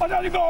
आजादी को।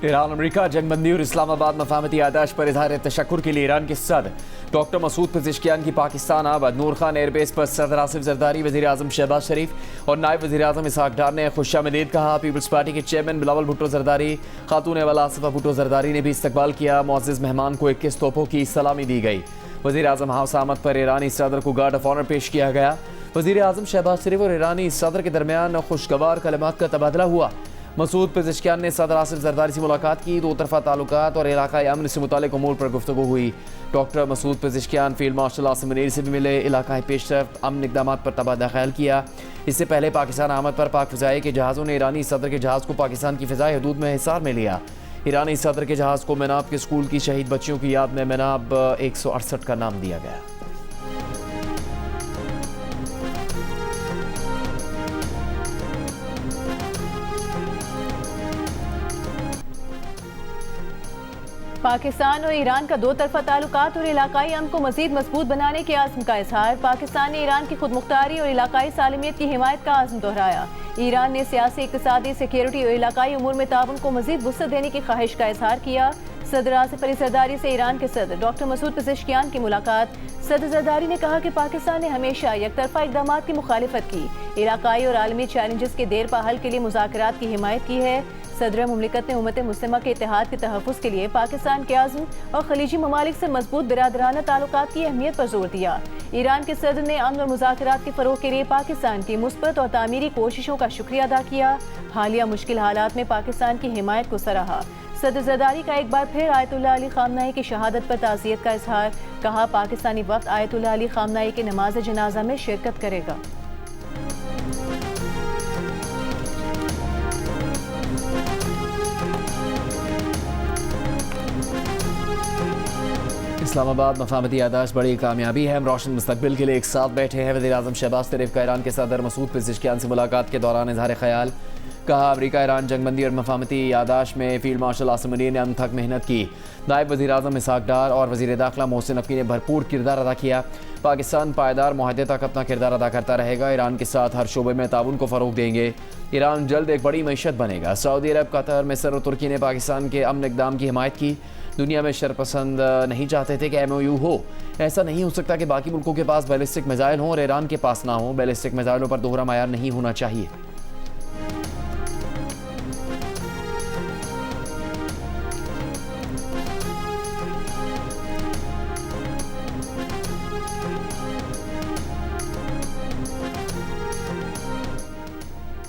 Iran America जंगबंदी और इस्लामाबाद मफाहमती यादाश्त पर इजहार तशक्कुर के लिए ईरान के सदर डॉक्टर मसूद पेज़ेश्कियान की पाकिस्तान आबद नूर खान एयरबेस पर सदर आसिफ जरदारी, वज़ीर आज़म शहबाज शरीफ और नायब वज़ीर आज़म इसहाक डार ने खुशामदीद कहा। पीपल्स पार्टी के चेयरमैन बिलावल भुट्टो जरदारी, खातून अव्वल आसिफा भुट्टो जरदारी ने भी इस्तकबाल किया। मुअज़्ज़िज़ मेहमान को 21 तोपों की सलामी दी गई। वज़ीर आज़म हाउस आमद पर ईरानी सदर को गार्ड ऑफ ऑनर पेश किया गया। वज़ीर आज़म शहबाज शरीफ और ईरानी सदर के दरमियान खुशगवार कलमात का तबादला हुआ। मसूद पेज़ेश्कियान ने सदर आसिफ जरदारी से मुलाकात की। दो तरफ़ा ताल्लुकात और इलाक़ाई अमन से मुताल्लिक़ उमूर पर गुफ्तगू हुई। Doctor Masoud Pezeshkian field marshal Asim Munir से भी मिले। इलाक़ाई पेशरफ़्त अमन इक़दामात पर तबादला ख्याल किया। इससे पहले पाकिस्तान आमद पर पाक फ़िज़ाई के जहाज़ों ने ईरानी सदर के जहाज़ को पाकिस्तान की फ़िज़ाई हदूद में हिसार में लिया। ईरानी सदर के जहाज़ को मेनाब के स्कूल की शहीद बच्चियों की याद में मेनाब 168 का नाम दिया गया। पाकिस्तान और ईरान का दो तरफा ताल्लुकात और इलाकाई अमन को मज़ीद मजबूत बनाने के आज़म का इजहार। पाकिस्तान ने ईरान की खुद मुख्तारी और इलाकाई सालमियत की हिमायत का आज़म दोहराया। ईरान ने सियासी, इक़्तिसादी, सिक्योरिटी और इलाकाई उमूर में ताउन को मज़ीद वुसअत देने की ख्वाहिश का इजहार किया। सदर आसिफ अली जरदारी से ईरान के सदर डॉक्टर मसूद पेज़ेश्कियान की मुलाकात। सदर जरदारी ने कहा कि पाकिस्तान ने हमेशा यकतरफा इक़दामात की मुखालिफत की, इलाकाई और आलमी चैलेंजेस के देर पा हल के लिए मुज़ाकरात की हिमायत की है। सदर मुमलिकत ने उम्मत मुस्लिमा के इत्तेहाद के तहफ़्फ़ुज़ के लिए पाकिस्तान के आज़म और खलीजी ममालिक से मजबूत बिरादराना ताल्लुकात की अहमियत पर जोर दिया। ईरान के सदर ने अमन और मुज़ाकरात के फ़रोग़ के लिए पाकिस्तान की मुस्बत और तामीरी कोशिशों का शुक्रिया अदा किया। हालिया मुश्किल हालात में पाकिस्तान की हिमायत को सराहा। सदर जरदारी का एक बार फिर आयतुल्लाह अली ख़ामनाई की शहादत पर ताज़ियत का इजहार। कहा, पाकिस्तानी वफ़द आयतुल्लाह अली ख़ामनाई के नमाज जनाजा में शिरकत करेगा। इस्लामाबाद मफाहमती यादाश्त बड़ी कामयाबी है। हम रोशन मुस्तकबिल के लिए एक साथ बैठे हैं। वज़ीर आज़म शहबाज शरीफ का ईरान के सदर मसूद पेज़ेश्कियान से मुलाकात के दौरान इजहार ख्याल। कहा, अमेरिका ईरान जंगबंदी और मफाहमती यादाश्त में फील्ड मार्शल आसिम मुनीर ने अनथक मेहनत की। नायब वज़ीर आज़म इसहाक डार और वज़ीर दाखिला मोहसिन नकवी ने भरपूर किरदार अदा किया। पाकिस्तान पायदार मुआहदे तक अपना किरदार अदा करता रहेगा। ईरान के साथ हर शोबे में ताउन को फ़रोग़ देंगे। ईरान जल्द एक बड़ी मईशत बनेगा। सऊदी अरब, कतर, मिस्र और तुर्की ने पाकिस्तान के अमन इक़दाम की हिमायत की। दुनिया में शरपसंद नहीं चाहते थे कि MOU हो। ऐसा नहीं हो सकता कि बाकी मुल्कों के पास बैलिस्टिक मिसाइल हों और ईरान के पास ना हो। बैलिस्टिक मिसाइलों पर दोहरा मायार नहीं होना चाहिए।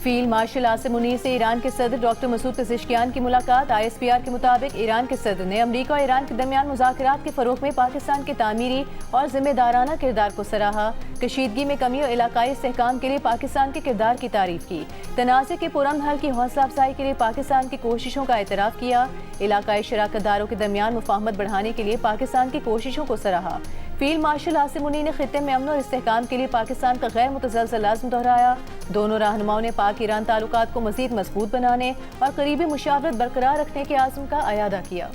फील्ड मार्शल आसिम मुनीर से ईरान के सदर डॉक्टर मसूद पेज़ेश्कियान की मुलाकात। ISPR के मुताबिक ईरान के सदर ने अमेरिका और ईरान के दरमियान मुज़ाकरात के फ़रोग़ में पाकिस्तान के तामीरी और जिम्मेदाराना किरदार को सराहा। कशीदगी में कमी और इलाकाई इस्तेहकाम के लिए पाकिस्तान के किरदार की तारीफ की। तनाज़े के पुरअमन हल की हौसला अफजाई के लिए पाकिस्तान की कोशिशों का एतराफ़ किया। इलाकाई शराकतदारों के दरमियान मुफाहमत बढ़ाने के लिए पाकिस्तान की कोशिशों को सराहा। फील्ड मार्शल आसिम मुनीर ने खित्ते में अमन और इस्तेहकाम के लिए पाकिस्तान का गैर मुतज़लज़ल आज़म दोहराया। दोनों रहनुमाओं ने पाक ईरान ताल्लुकात को मज़ीद मजबूत बनाने और करीबी मुशावरत बरकरार रखने के आज़म का अयादा किया।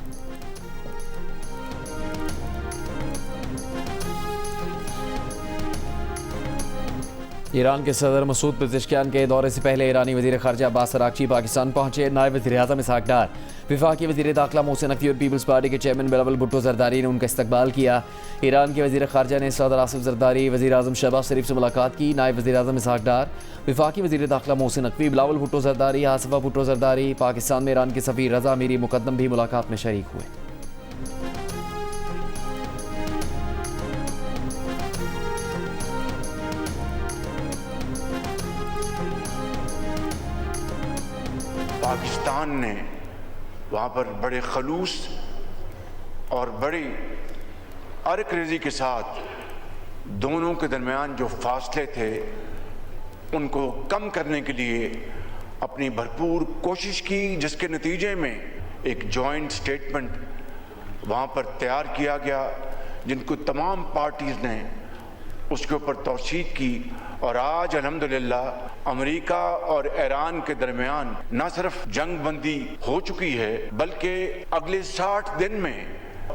ईरान के सदर मसूद पेज़ेश्कियान के दौरे से पहले ईरानी वज़ीर ख़ारजा अब्बास अराग़ची पाकिस्तान पहुंचे। नायब वज़ीर आज़म इसहाक डार, वफाकी वज़ीर दाखिला मोहसिन नकवी और पीपल्स पार्टी के चेयरमैन बिलावल भुट्टो जरदारी ने उनका इस्तकबाल किया। ईरान के वज़ीर ख़ारजा ने सदर आसिफ जरदारी, वज़ीर आज़म शहबाज शरीफ से मुलाकात की। नायब वज़ीर आज़म इसहाक डार, वफाकी वज़ीर दाखिला मोहसिन नकवी, बिलावल भुट्टो जरदारी, आसिफा भुट्टो जरदारी, पाकिस्तान में ईरान के सफ़ीर रज़ा मीरी मुक़द्दम भी मुलाकात में शरीक हुए। पाकिस्तान ने वहाँ पर बड़े खलूस और बड़ी अर्क-रेज़ी के साथ दोनों के दरमियान जो फासले थे उनको कम करने के लिए अपनी भरपूर कोशिश की, जिसके नतीजे में एक जॉइंट स्टेटमेंट वहाँ पर तैयार किया गया, जिनको तमाम पार्टीज़ ने उसके ऊपर तौसीक की। और आज अल्हम्दुलिल्लाह अमेरिका और ईरान के दरमियान न सिर्फ जंग बंदी हो चुकी है, बल्कि अगले 60 दिन में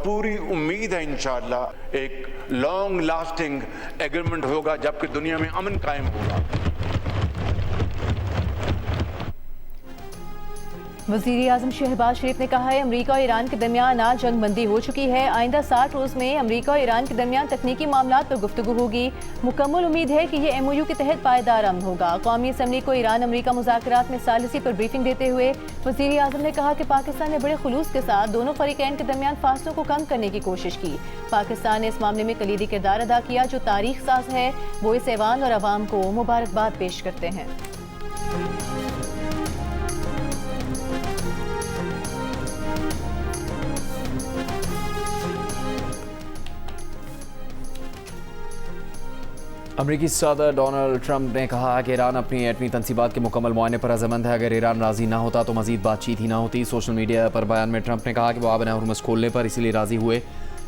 पूरी उम्मीद है इंशाअल्लाह एक लॉन्ग लास्टिंग एग्रीमेंट होगा, जबकि दुनिया में अमन कायम होगा। वज़ीर आज़म शहबाज शरीफ ने कहा है अमरीका और ईरान के दरमियान आज जंग बंदी हो चुकी है। आइंदा 60 रोज़ में अमरीका और ईरान के दरमियान तकनीकी मामलात पर गुफ्तगू होगी। मुकम्मल उम्मीद है कि यह MOU के तहत पायदार अमन होगा। कौमी असम्बली को ईरान अमरीका मुज़ाकरात में सालिसी पर ब्रीफिंग देते हुए वज़ीर आज़म ने कहा कि पाकिस्तान ने बड़े खुलूस के साथ दोनों फरीकैन के दरमियान फासलों को कम करने की कोशिश की। पाकिस्तान ने इस मामले में कलीदी किरदार अदा किया जो तारीख साज है। वो इस ऐवान और अवाम को मुबारकबाद पेश करते हैं। अमरीकी सदर डोनाल्ड ट्रंप ने कहा कि ईरान अपनी एटमी तनसीबात के मुकम्मल मुआयने पर अज़मंद है। अगर ईरान राज़ी ना होता तो मज़ीद बातचीत ही ना होती। सोशल मीडिया पर बयान में ट्रंप ने कहा कि वो आबन हुर्मुज़ खोलने पर इसीलिए राज़ी हुए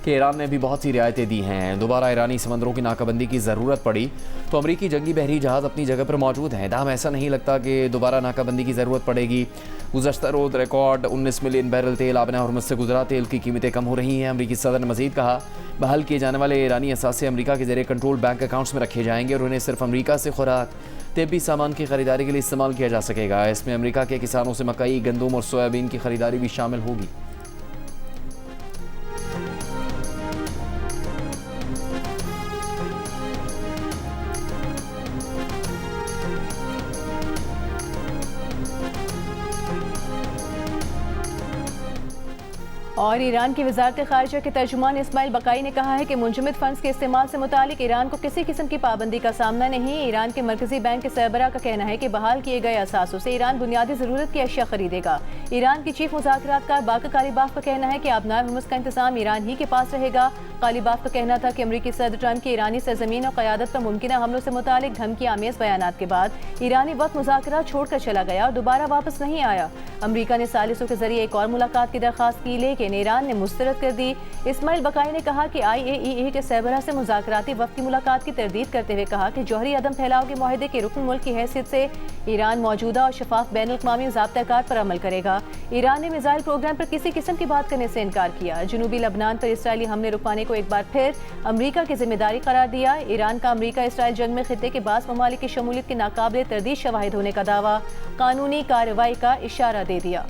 कि ईरान ने भी बहुत सी रियायतें दी हैं। दोबारा ईरानी समंदरों की नाकाबंदी की ज़रूरत पड़ी तो अमरीकी जंगी बहरी जहाज़ अपनी जगह पर मौजूद हैं। दाम ऐसा नहीं लगता कि दोबारा नाकाबंदी की ज़रूरत पड़ेगी। गुज़श्ता रोज़ रिकॉर्ड 19 मिलियन बैरल तेल आबन हुर्मुज़ से गुजरा। तेल की कीमतें कम हो रही हैं। अमरीकी सदर ने मज़ीद कहा बहाल किए जाने वाले ईरानी असासे अमरीका के ज़रिए कंट्रोल बैंक अकाउंट्स में रखे जाएंगे और उन्हें सिर्फ अमरीका से खुराक तिब्बी सामान की खरीदारी के लिए इस्तेमाल किया जा सकेगा। इसमें अमरीका के किसानों से मकई, गंदम और सोयाबीन की खरीदारी भी शामिल होगी। और ईरान की वजारत खारिजा के तर्जुमान इस्माइल बकाई ने कहा है कि मुंजमद फंड्स के इस्तेमाल से मुतालिक ईरान को किसी किस्म की पाबंदी का सामना नहीं। ईरान के मरकजी बैंक के सरबराह का कहना है कि बहाल किए गए असासों से ईरान बुनियादी ज़रूरत की अशिया खरीदेगा। ईरान की चीफ मुज़ाकरातकार बाकर कालीबाफ का कहना है कि आबनार हुर्मुज़ का इंतजाम ईरान ही के पास रहेगा। कालीबाफ का कहना था कि अमरीकी सदर ट्रंप की ईरानी सरजमीन और क़यादत पर मुमकिन हमलों से मुतालिक धमकी आमेज़ बयानात के बाद ईरानी वक्त मुज़ाकरात छोड़कर चला गया और दोबारा वापस नहीं आया। अमरीका ने सालिसों के जरिए एक और मुलाकात की दरख्वास्त की, लेकिन ईरान ने मुस्तरद कर दी। इस्माइल बकाई ने कहा कि IAEA के सरबराह से मुज़ाकराती वक्त की मुलाकात की तरदीद करते हुए कहा कि जौहरी अदम फैलाव के मुआहदे के रुकन मुल्क की हैसियत से ईरान मौजूदा और शफाफ बैनुल-अक़वामी ज़ाब्ता-ए-कार पर अमल करेगा। ईरान ने मिसाइल प्रोग्राम पर किसी किस्म की बात करने से इनकार किया। जनूबी लबनान पर इसराइली हमले रुकवाने को एक बार फिर अमरीका की जिम्मेदारी करार दिया। ईरान का अमरीका इसराइल जंग में खित्ते के बाज़ ममालिक की शमूलियत के नाकाबिले तरदीद शवाहिद होने का दावा कानूनी कार्रवाई का इशारा दे दिया।